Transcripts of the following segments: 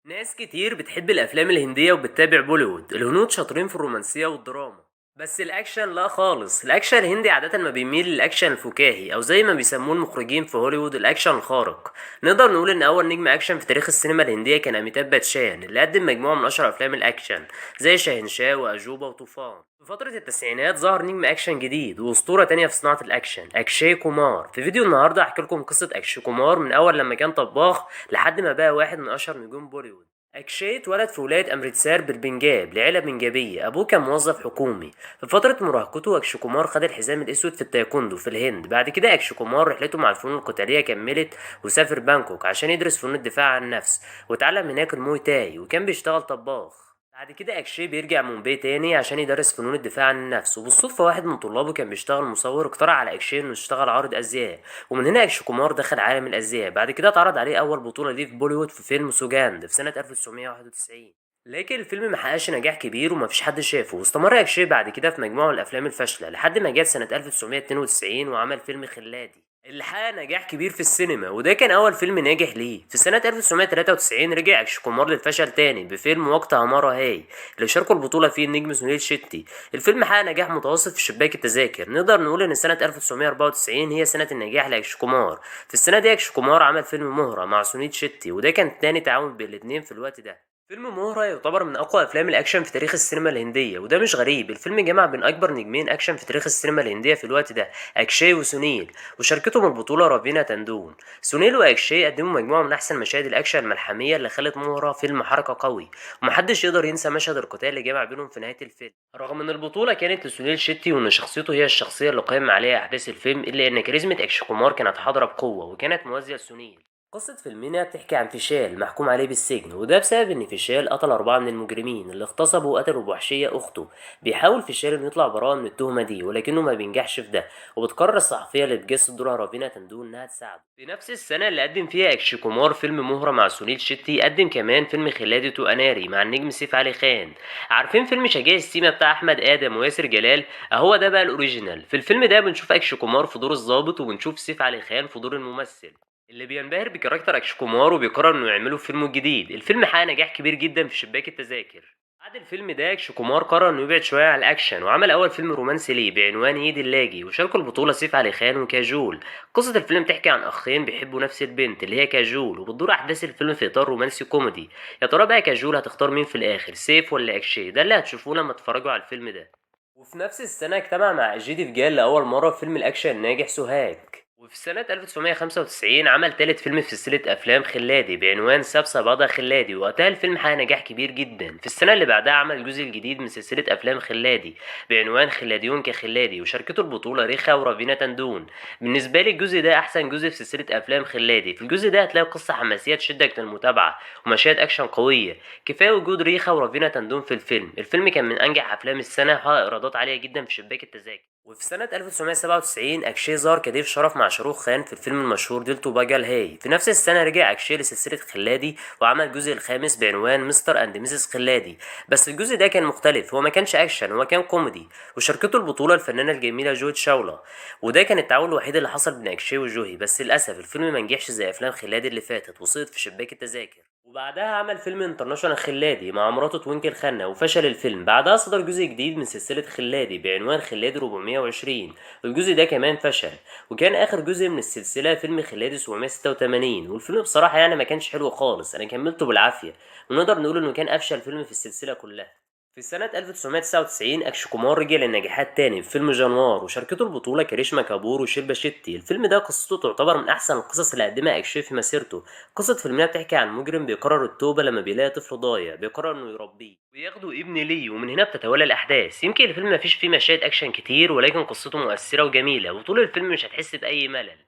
ناس كتير بتحب الافلام الهندية وبتتابع بوليوود. الهنود شاطرين في الرومانسية والدراما، بس الاكشن لا خالص. الاكشن الهندي عادة ما بيميل للاكشن الفكاهي او زي ما بيسموه المخرجين في هوليوود الاكشن الخارق. نقدر نقول ان اول نجم اكشن في تاريخ السينما الهندية كان اميتاب باتشان اللي قدم مجموعة من اشهر افلام الاكشن زي شاهنشاه واجوبة وطوفان. في فترة التسعينات ظهر نجم اكشن جديد واسطورة تانية في صناعة الاكشن، اكشاي كومار. في فيديو النهاردة هحكي لكم قصة اكشي كومار من اول لما كان طباخ لحد ما بقى واحد من اشهر نجوم بوليوود. أكشي اتولد في ولاية أمريتسار بالبنجاب لعيلة بنجابية، أبوه كان موظف حكومي. في فترة مراهقته أكشي كومار خد الحزام الأسود في التايكوندو في الهند. بعد كده أكشي كومار رحلته مع الفنون القتالية كملت وسافر بانكوك عشان يدرس فنون الدفاع عن النفس واتعلم هناك الموي تاي وكان بيشتغل طباخ. بعد كده أكشي بيرجع مومباي تاني عشان يدرس فنون الدفاع عن النفس، وبالصدفة واحد من طلابه كان بيشتغل مصور اقترح على أكشي إنه يشتغل عارض أزياء، ومن هنا أكشي كومار دخل عالم الأزياء. بعد كده اتعرض عليه أول بطولة ليه في بوليوود في فيلم سوجاند في سنة 1991. لكن الفيلم محققش نجاح كبير ومفيش حد شافه، واستمر أكشي بعد كده في مجموعة من الأفلام الفاشلة لحد ما جت سنة 1992 وعمل فيلم خلادي اللي حقق نجاح كبير في السينما، وده كان أول فيلم ناجح ليه. في سنة 1993 رجع أكشي كومار للفشل تاني بفيلم وقت هامارا هاي اللي شاركوا البطولة فيه النجم سونيل شيتي. الفيلم حقق نجاح متوسط في شباك التذاكر. نقدر نقول إن سنة 1994 هي سنة النجاح لأكشي كومار. في السنة دي أكشي كومار عمل فيلم مهرة مع سونيل شيتي، وده كان تاني تعاون بين الاتنين في الوقت ده. فيلم مهرة يعتبر من أقوى أفلام الأكشن في تاريخ السينما الهندية، وده مش غريب. الفيلم جمع بين أكبر نجمين أكشن في تاريخ السينما الهندية في الوقت ده، أكشاي وسونيل، وشاركتهم البطولة رافينا تندون. سونيل وأكشاي قدموا مجموعة من أحسن مشاهد الأكشن الملحمية اللي خلت مهرة فيلم حركة قوي، ومحدش يقدر ينسى مشهد القتال اللي جمع بينهم في نهاية الفيلم. رغم إن البطولة كانت لسونيل شيتي وإن شخصيته هي الشخصية اللي قام عليها أحداث الفيلم، إلا إن كاريزما أكشي كومار كانت حاضرة بقوة وكانت موازية لسونيل. قصة فيلمنا بتحكي عن فيشال محكوم عليه بالسجن، وده بسبب إن فيشال قتل 4 من المجرمين اللي اغتصبوا وقتلوا بوحشية أخته. بيحاول فيشال إنه يطلع براءة من التهمة دي ولكنه ما بينجحش في ده، وبتقرر الصحفية اللي بتجسد دورها رافينا تندون إنها تساعده. في نفس السنة اللي قدم فيها أكشي كومار فيلم مهرة مع سونيل شيتي، قدم كمان فيلم خلادي تو أناري مع النجم سيف علي خان. عارفين فيلم شجاع السيما بتاع أحمد آدم وياسر جلال؟ أهو ده بقى الأوريجينال. في الفيلم ده بنشوف أكشي كومار في دور الضابط وبنشوف سيف علي خان في دور الممثل اللي بينبهر بكاركتر اكشي كومار وبيقرر انه يعمله في فيلمه الجديد. الفيلم حقق نجاح كبير جدا في شباك التذاكر. بعد الفيلم ده اكشي كومار قرر انه يبعد شويه عن الاكشن وعمل اول فيلم رومانسي ليه بعنوان ايد اللاجي، وشاركوا البطوله سيف علي خان وكاجول. قصه الفيلم تحكي عن اخين بيحبوا نفس البنت اللي هي كاجول، وبتدور احداث الفيلم في اطار رومانسي كوميدي. يا ترى بقى كاجول هتختار مين في الاخر، سيف ولا اكشي؟ ده اللي هتشوفوه لما تتفرجوا على الفيلم ده. وفي نفس السنة اجتمع مع أجيدي فيجال لأول مرة في فيلم الأكشن الناجح سوهاج. وفي سنة 1995 عمل تالت فيلم في سلسلة أفلام خلادي بعنوان سبسة بضع خلادي، وقتها الفيلم حقق نجاح كبير جدا. في السنة اللي بعدها عمل الجزء الجديد من سلسلة أفلام خلادي بعنوان خلاديون كخلادي، وشاركته البطولة ريخا ورافينا تندون. بالنسبة لي الجزء ده أحسن جزء في سلسلة أفلام خلادي. في الجزء ده هتلاقي قصة حماسية تشدك للمتابعة ومشاهد أكشن قوية. كفايه وجود ريخا ورافينا تندون في الفيلم. الفيلم كان من انجح افلام السنه وحقق ايرادات عاليه جدا في شباك التذاكر. وفي سنة 1997 أكشي ظهر كضيف شرف مع شاروخ خان في الفيلم المشهور دلتو باجال هاي. في نفس السنة رجع أكشي لسلسلة خلادي وعمل الجزء الخامس بعنوان مستر أند ميسيس خلادي، بس الجزء ده كان مختلف، هو ما كانش أكشن، هو كان كوميدي، وشاركته البطولة الفنانة الجميلة جوي تشاولا. وده كان التعاون الوحيد اللي حصل بين أكشي وجوهي، بس للأسف الفيلم ما نجحش زي أفلام خلادي اللي فاتت وسقط في شباك التذاكر. وبعدها عمل فيلم انترناشونال خلادي مع مراته توينكل خنة وفشل الفيلم. بعدها صدر جزء جديد من سلسلة خلادي بعنوان خلادي 420، والجزء ده كمان فشل. وكان آخر جزء من السلسلة فيلم خلادي 786، والفيلم بصراحة يعني ما كانش حلو خالص، أنا كملته بالعافية، ونقدر نقول إنه كان أفشل فيلم في السلسلة كلها. في سنة 1999 أكشي كومار رجع للنجاحات تاني في فيلم جانوار، وشاركته البطولة كاريشما كابور وشيلبا شيتي. الفيلم ده قصته تعتبر من أحسن القصص اللي قدمها أكشي في مسيرته. قصة فيلمنا بتحكي عن مجرم بيقرر التوبة لما بيلاقي طفل ضايع، بيقرر إنه يربيه وياخده ابن ليه، ومن هنا بتتوالى الأحداث. يمكن الفيلم مفيش فيه مشاهد أكشن كتير، ولكن قصته مؤثرة وجميلة، وطول الفيلم مش هتحس بأي ملل.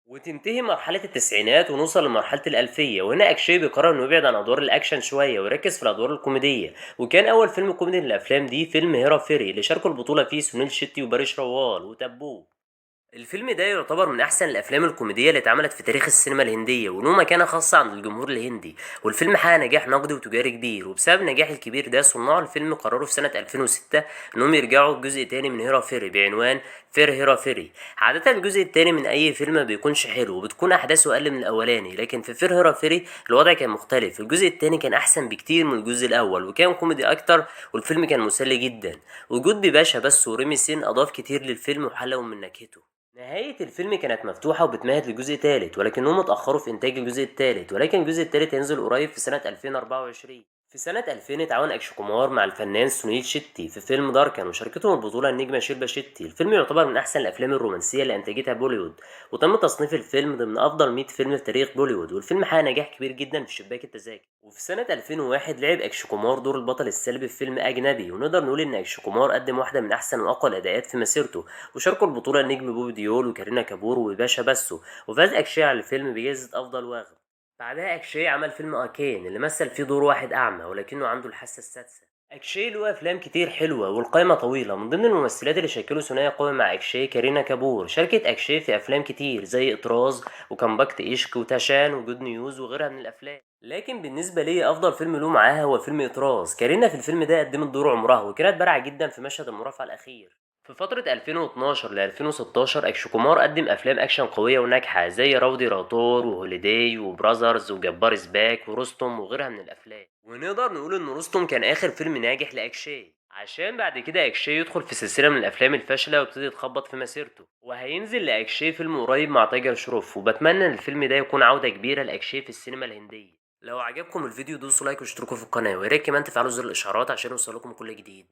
وتنتهي مرحلة التسعينات ونوصل لمرحلة الألفية، وهنا أكشي بيقرر إنه يبعد عن أدوار الأكشن شوية ويركز في الأدوار الكوميدية. وكان أول فيلم كوميدي للأفلام دي فيلم هيرا فيري اللي شاركوا البطولة فيه سونيل شيتي وباريش روال وتابو. الفيلم ده يعتبر من احسن الافلام الكوميديه اللي اتعملت في تاريخ السينما الهنديه، وله مكانه خاصه عند الجمهور الهندي. والفيلم حقق نجاح نقدي وتجاري كبير، وبسبب النجاح الكبير ده صناع الفيلم قرروا في سنه 2006 انهم يرجعوا بجزء تاني من هيرا فيري بعنوان فير هيرا فيري. عاده الجزء التاني من اي فيلم ما بيكونش حلو وبتكون احداثه اقل من الاولاني، لكن في فير هيرا فيري الوضع كان مختلف. الجزء التاني كان احسن بكتير من الجزء الاول وكان كوميدي اكتر، والفيلم كان مسلي جدا. وجود بباشا بس وريمي سين اضاف كتير للفيلم وحلو من نكهته. نهاية الفيلم كانت مفتوحة وبتمهد لجزء تالت، ولكنهم اتأخروا في إنتاج الجزء التالت، ولكن الجزء التالت هينزل قريب في سنة 2024. في سنة 2000 اتعاون أكشي كومار مع الفنان سونيل شيتي في فيلم داركن، وشاركتهم البطولة النجمة شيلبا شيتي. الفيلم يعتبر من أحسن الأفلام الرومانسية اللي أنتجتها بوليوود، وتم تصنيف الفيلم ضمن أفضل 100 فيلم في تاريخ بوليوود، والفيلم حقق نجاح كبير جدا في شباك التذاكر. وفي سنة 2001 لعب أكشي كومار دور البطل السلبي في فيلم أجنبي، ونقدر نقول إن أكشي كومار قدم واحدة من أحسن وأقوى الأداءات في مسيرته. وشاركوا البطولة النجم بوبي ديول وكارينا كابور وباشا باسو. وفاز أكشي على الفيلم بجائزة أفضل واغب. بعدها أكشي عمل فيلم أركين اللي مثل فيه دور واحد أعمى ولكنه عنده الحاسة السادسة. أكشي له أفلام كتير حلوة والقائمة طويلة. من ضمن الممثلات اللي شكلوا ثنائي قوي مع أكشي كارينا كابور. شاركت أكشي في أفلام كتير زي إطراز وكمباكت إيشك وتاشان وجود نيوز وغيرها من الأفلام، لكن بالنسبة لي أفضل فيلم له معاها هو فيلم إطراز. كارينا في الفيلم ده قدمت دور عمرها وكانت بارعة جدا في مشهد المرافعة الأخير. في فترة 2012 ل 2016 أكشي كومار قدم أفلام أكشن قوية وناجحة زي راودي راتور وهوليداي وبرازرز وجبار سباك ورستم وغيرها من الأفلام. ونقدر نقول إن رستم كان آخر فيلم ناجح لأكشي، عشان بعد كده أكشي يدخل في سلسلة من الأفلام الفاشلة ويبتدي يتخبط في مسيرته. وهينزل لأكشي فيلم قريب مع تايجر شروف، وبتمنى إن الفيلم ده يكون عودة كبيرة لأكشي في السينما الهندية. لو عجبكم الفيديو دوسوا لايك واشتركوا في القناة، وياريت كمان تفعلوا زر الإشعارات عشان يوصلكم كل جديد.